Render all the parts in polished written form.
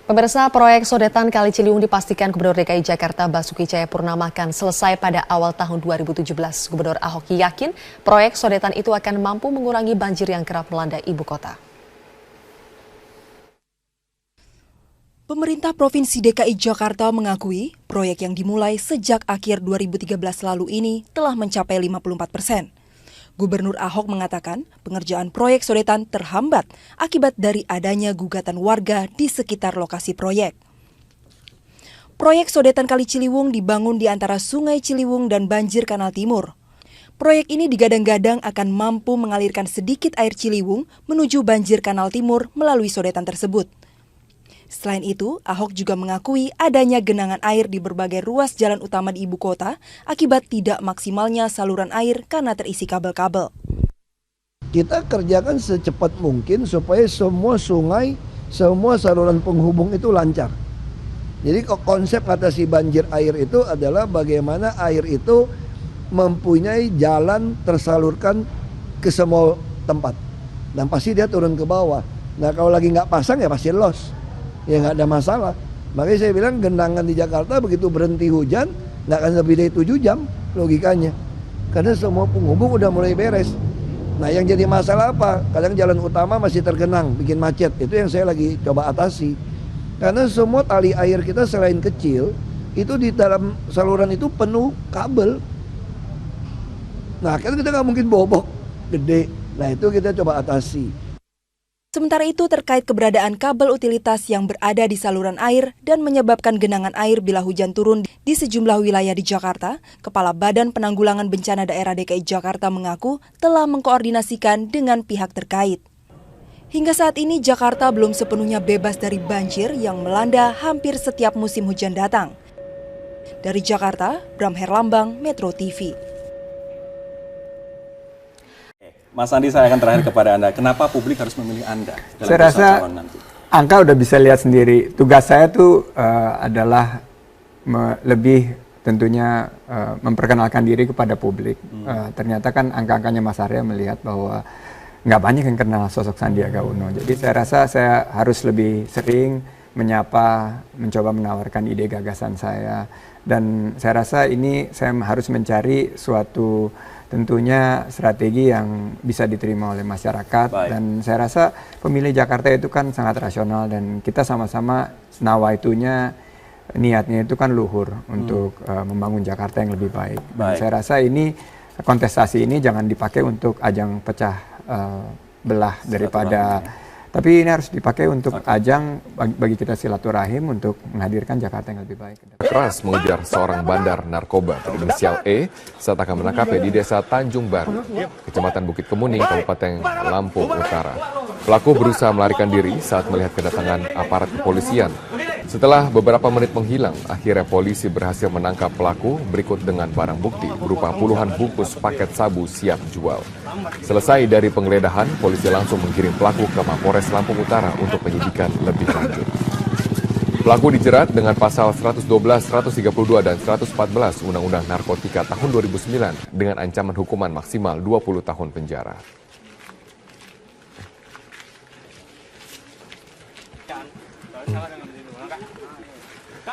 Pemirsa, proyek sodetan Kali Ciliwung dipastikan Gubernur DKI Jakarta Basuki Cahayapurnama akan selesai pada awal tahun 2017. Gubernur Ahok yakin proyek sodetan itu akan mampu mengurangi banjir yang kerap melanda ibu kota. Pemerintah Provinsi DKI Jakarta mengakui proyek yang dimulai sejak akhir 2013 lalu ini telah mencapai 54%. Gubernur Ahok mengatakan pengerjaan proyek sodetan terhambat akibat dari adanya gugatan warga di sekitar lokasi proyek. Proyek sodetan Kali Ciliwung dibangun di antara Sungai Ciliwung dan Banjir Kanal Timur. Proyek ini digadang-gadang akan mampu mengalirkan sedikit air Ciliwung menuju Banjir Kanal Timur melalui sodetan tersebut. Selain itu, Ahok juga mengakui adanya genangan air di berbagai ruas jalan utama di ibu kota akibat tidak maksimalnya saluran air karena terisi kabel-kabel. Kita kerjakan secepat mungkin supaya semua sungai, semua saluran penghubung itu lancar. Jadi konsep atasi banjir air itu adalah bagaimana air itu mempunyai jalan tersalurkan ke semua tempat. Dan pasti dia turun ke bawah. Nah kalau lagi nggak pasang ya pasti loss. Ya nggak ada masalah. Makanya saya bilang genangan di Jakarta begitu berhenti hujan nggak akan lebih dari 7 jam logikanya. Karena semua penghubung udah mulai beres. Nah yang jadi masalah apa? Kadang jalan utama masih tergenang, bikin macet. Itu yang saya lagi coba atasi. Karena semua tali air kita selain kecil, itu di dalam saluran itu penuh kabel. Nah kan kita nggak mungkin bobok gede. Nah itu kita coba atasi. Sementara itu terkait keberadaan kabel utilitas yang berada di saluran air dan menyebabkan genangan air bila hujan turun di sejumlah wilayah di Jakarta, Kepala Badan Penanggulangan Bencana Daerah DKI Jakarta mengaku telah mengkoordinasikan dengan pihak terkait. Hingga saat ini Jakarta belum sepenuhnya bebas dari banjir yang melanda hampir setiap musim hujan datang. Dari Jakarta, Bram Herlambang, Metro TV. Mas Andi, saya akan terakhir kepada Anda. Kenapa publik harus memilih Anda dalam saya rasa calon nanti? Angka udah bisa lihat sendiri. Tugas saya tuh adalah lebih tentunya memperkenalkan diri kepada publik. Ternyata kan angka-angkanya Mas Arya melihat bahwa nggak banyak yang kenal sosok Sandiaga Uno. Jadi saya rasa saya harus lebih sering menyapa, mencoba menawarkan ide gagasan saya. Dan saya rasa ini saya harus mencari suatu tentunya strategi yang bisa diterima oleh masyarakat. Baik. Dan saya rasa pemilih Jakarta itu kan sangat rasional dan kita sama-sama nawaitunya niatnya itu kan luhur untuk membangun Jakarta yang lebih baik. Dan saya rasa ini kontestasi ini jangan dipakai untuk ajang pecah belah daripada, tapi ini harus dipakai untuk ajang bagi kita silaturahim untuk menghadirkan Jakarta yang lebih baik. Keras mengejar seorang bandar narkoba berinisial E saat akan menangkapnya di desa Tanjung Baru, Kecamatan Bukit Kemuning, Kabupaten Lampung Utara. Pelaku berusaha melarikan diri saat melihat kedatangan aparat kepolisian. Setelah beberapa menit menghilang, akhirnya polisi berhasil menangkap pelaku berikut dengan barang bukti berupa puluhan bungkus paket sabu siap jual. Selesai dari penggeledahan, polisi langsung mengirim pelaku ke Mapores Lampung Utara untuk penyidikan lebih lanjut. Pelaku dijerat dengan pasal 112, 132, dan 114 Undang-Undang Narkotika tahun 2009 dengan ancaman hukuman maksimal 20 tahun penjara.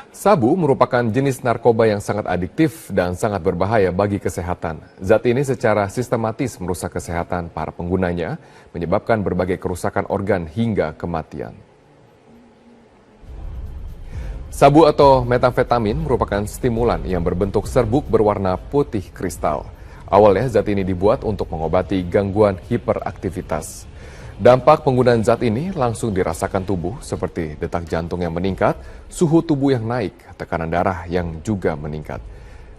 Sabu merupakan jenis narkoba yang sangat adiktif dan sangat berbahaya bagi kesehatan. Zat ini secara sistematis merusak kesehatan para penggunanya, menyebabkan berbagai kerusakan organ hingga kematian. Sabu atau metamfetamin merupakan stimulan yang berbentuk serbuk berwarna putih kristal. Awalnya zat ini dibuat untuk mengobati gangguan hiperaktivitas. Dampak penggunaan zat ini langsung dirasakan tubuh seperti detak jantung yang meningkat, suhu tubuh yang naik, tekanan darah yang juga meningkat.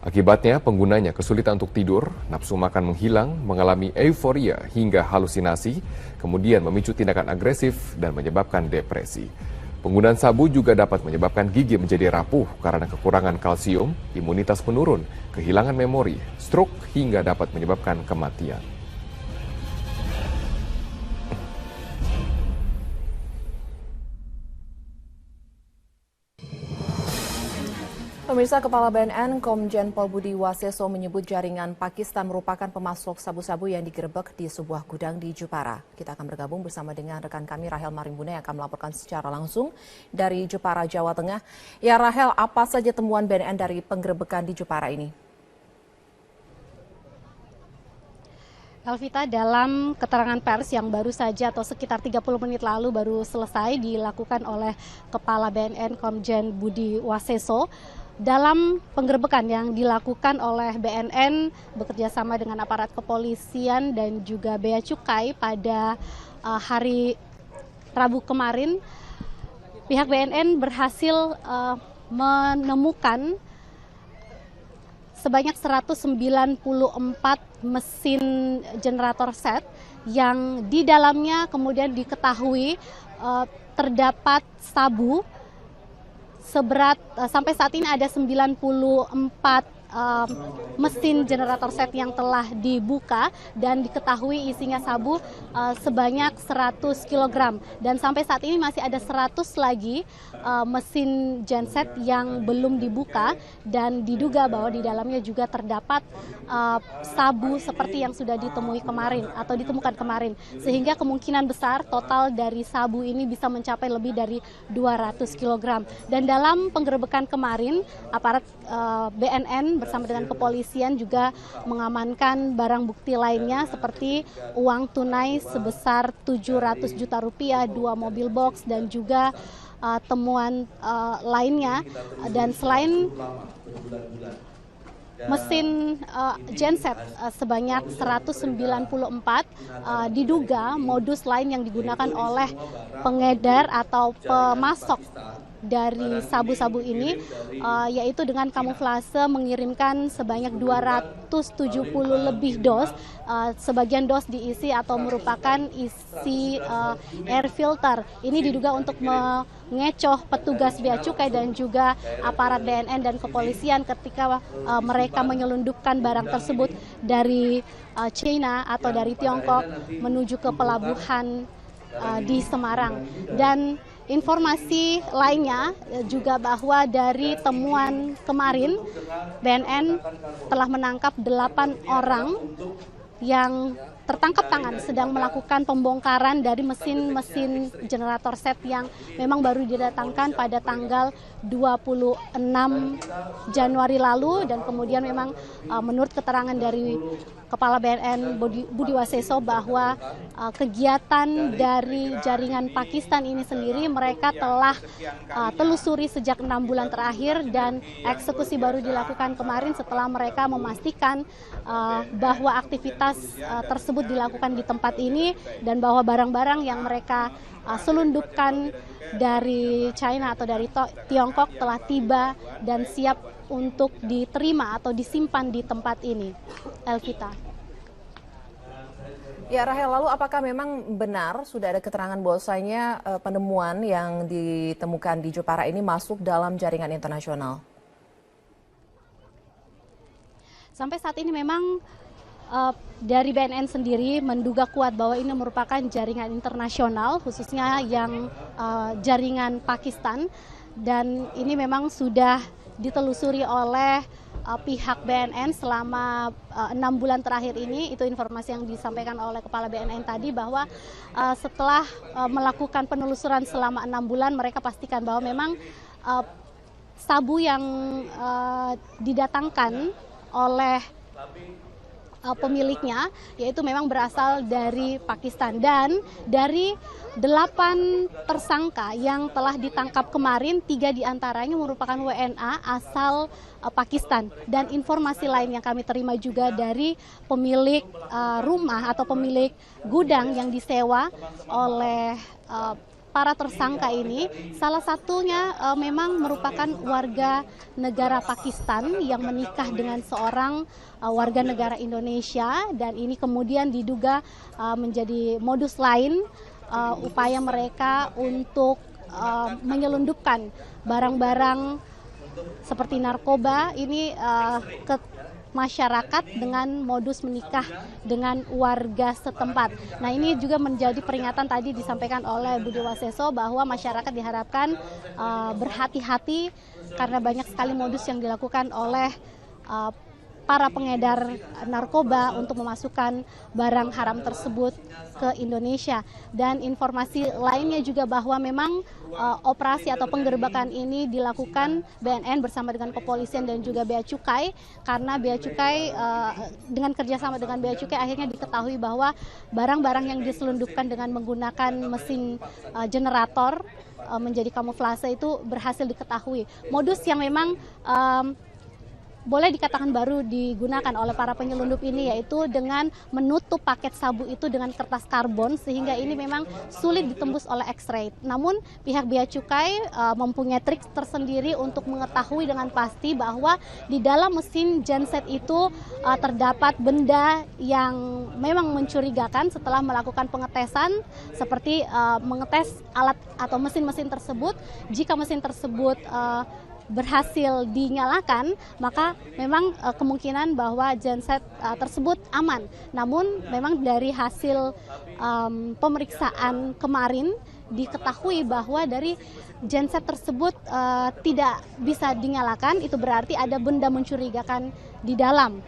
Akibatnya penggunanya kesulitan untuk tidur, nafsu makan menghilang, mengalami euforia hingga halusinasi, kemudian memicu tindakan agresif dan menyebabkan depresi. Penggunaan sabu juga dapat menyebabkan gigi menjadi rapuh karena kekurangan kalsium, imunitas menurun, kehilangan memori, stroke hingga dapat menyebabkan kematian. Pemirsa, Kepala BNN Komjen Pol Budi Waseso menyebut jaringan Pakistan merupakan pemasok sabu-sabu yang digerebek di sebuah gudang di Jepara. Kita akan bergabung bersama dengan rekan kami Rahel Marimbuna yang akan melaporkan secara langsung dari Jepara, Jawa Tengah. Ya Rahel, apa saja temuan BNN dari penggerebekan di Jepara ini? Elvita, dalam keterangan pers yang baru saja atau sekitar 30 menit lalu baru selesai dilakukan oleh Kepala BNN Komjen Budi Waseso, dalam penggerebekan yang dilakukan oleh BNN bekerja sama dengan aparat kepolisian dan juga Bea Cukai pada hari Rabu kemarin, pihak BNN berhasil menemukan sebanyak 194 mesin generator set yang di dalamnya kemudian diketahui terdapat sabu seberat sampai saat ini ada 94 mesin generator set yang telah dibuka dan diketahui isinya sabu sebanyak 100 kg dan sampai saat ini masih ada 100 lagi mesin genset yang belum dibuka dan diduga bahwa di dalamnya juga terdapat sabu seperti yang sudah ditemui kemarin atau ditemukan kemarin, sehingga kemungkinan besar total dari sabu ini bisa mencapai lebih dari 200 kg. Dan dalam penggerebekan kemarin aparat BNN bersama dengan kepolisian juga mengamankan barang bukti lainnya seperti uang tunai sebesar 700 juta rupiah, 2 mobil box dan juga temuan lainnya. Dan selain mesin genset sebanyak 194, diduga modus lain yang digunakan oleh pengedar atau pemasok dari sabu-sabu ini yaitu dengan kamuflase mengirimkan sebanyak 270 lebih dos. Sebagian dos diisi atau merupakan isi air filter. Ini diduga untuk mengecoh petugas Bea Cukai dan juga aparat BNN dan kepolisian ketika mereka menyelundupkan barang tersebut dari China atau dari Tiongkok menuju ke pelabuhan di Semarang. Dan informasi lainnya juga bahwa dari temuan kemarin BNN telah menangkap 8 orang yang tertangkap tangan sedang melakukan pembongkaran dari mesin-mesin generator set yang memang baru didatangkan pada tanggal 26 Januari lalu. Dan kemudian memang menurut keterangan dari Kepala BNN Budi Waseso bahwa kegiatan dari jaringan Pakistan ini sendiri mereka telah telusuri sejak 6 bulan terakhir dan eksekusi baru dilakukan kemarin setelah mereka memastikan bahwa aktivitas tersebut dilakukan di tempat ini dan bahwa barang-barang yang mereka selundupkan dari China atau dari Tiongkok telah tiba dan siap untuk diterima atau disimpan di tempat ini. Elvita. Ya Rahel, lalu apakah memang benar sudah ada keterangan bahwasanya penemuan yang ditemukan di Jepara ini masuk dalam jaringan internasional? Sampai saat ini memang dari BNN sendiri menduga kuat bahwa ini merupakan jaringan internasional, khususnya yang jaringan Pakistan, dan ini memang sudah ditelusuri oleh pihak BNN selama 6 bulan terakhir ini. Itu informasi yang disampaikan oleh Kepala BNN tadi, bahwa setelah melakukan penelusuran selama 6 bulan mereka pastikan bahwa memang sabu yang didatangkan oleh pemiliknya yaitu memang berasal dari Pakistan. Dan dari 8 tersangka yang telah ditangkap kemarin, 3 diantaranya merupakan WNA asal Pakistan. Dan informasi lain yang kami terima juga dari pemilik rumah atau pemilik gudang yang disewa oleh para tersangka ini, salah satunya memang merupakan warga negara Pakistan yang menikah dengan seorang warga negara Indonesia, dan ini kemudian diduga menjadi modus lain upaya mereka untuk menyelundupkan barang-barang seperti narkoba ini ke masyarakat dengan modus menikah dengan warga setempat. Nah, ini juga menjadi peringatan tadi disampaikan oleh Budi Waseso bahwa masyarakat diharapkan berhati-hati karena banyak sekali modus yang dilakukan oleh para pengedar narkoba untuk memasukkan barang haram tersebut ke Indonesia. Dan informasi lainnya juga bahwa memang operasi atau penggerbekan ini dilakukan BNN bersama dengan kepolisian dan juga Bea Cukai, karena Bea Cukai dengan kerjasama dengan Bea Cukai akhirnya diketahui bahwa barang-barang yang diselundupkan dengan menggunakan mesin generator menjadi kamuflase itu berhasil diketahui. Modus yang memang boleh dikatakan baru digunakan oleh para penyelundup ini, yaitu dengan menutup paket sabu itu dengan kertas karbon sehingga ini memang sulit ditembus oleh X-ray. Namun pihak Bea Cukai mempunyai trik tersendiri untuk mengetahui dengan pasti bahwa di dalam mesin genset itu terdapat benda yang memang mencurigakan. Setelah melakukan pengetesan seperti mengetes alat atau mesin-mesin tersebut, jika mesin tersebut berhasil dinyalakan, maka memang kemungkinan bahwa genset tersebut aman. Namun memang dari hasil pemeriksaan kemarin diketahui bahwa dari genset tersebut tidak bisa dinyalakan. Itu berarti ada benda mencurigakan di dalam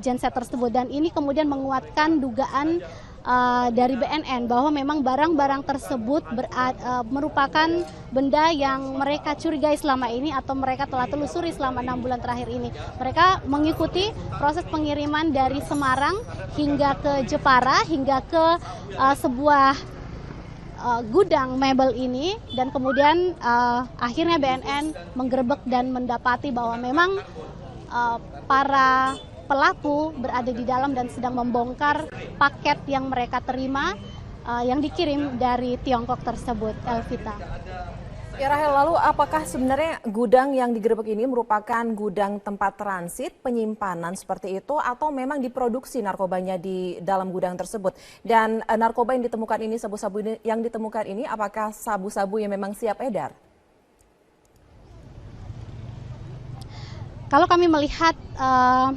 genset tersebut, dan ini kemudian menguatkan dugaan dari BNN bahwa memang barang-barang tersebut merupakan benda yang mereka curigai selama ini atau mereka telah telusuri selama 6 bulan terakhir ini. Mereka mengikuti proses pengiriman dari Semarang hingga ke Jepara, hingga ke sebuah gudang mebel ini, dan kemudian akhirnya BNN menggerebek dan mendapati bahwa memang para pelaku berada di dalam dan sedang membongkar paket yang mereka terima yang dikirim dari Tiongkok tersebut. Elvita. Ya Rahel, lalu apakah sebenarnya gudang yang digerebek ini merupakan gudang tempat transit, penyimpanan seperti itu, atau memang diproduksi narkobanya di dalam gudang tersebut? Dan narkoba yang ditemukan ini, sabu-sabu yang ditemukan ini, apakah sabu-sabu yang memang siap edar? Kalau kami melihat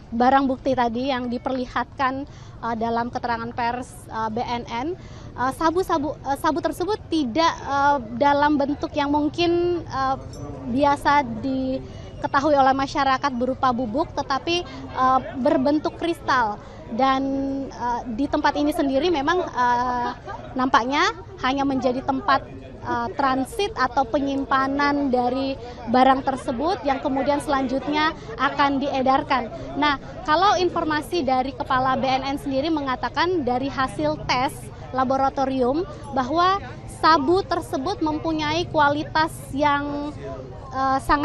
barang bukti tadi yang diperlihatkan dalam keterangan pers BNN, sabu tersebut tidak dalam bentuk yang mungkin biasa diketahui oleh masyarakat berupa bubuk, tetapi berbentuk kristal. Dan di tempat ini sendiri memang nampaknya hanya menjadi tempat transit atau penyimpanan dari barang tersebut yang kemudian selanjutnya akan diedarkan. Nah, kalau informasi dari Kepala BNN sendiri mengatakan dari hasil tes laboratorium bahwa sabu tersebut mempunyai kualitas yang sangat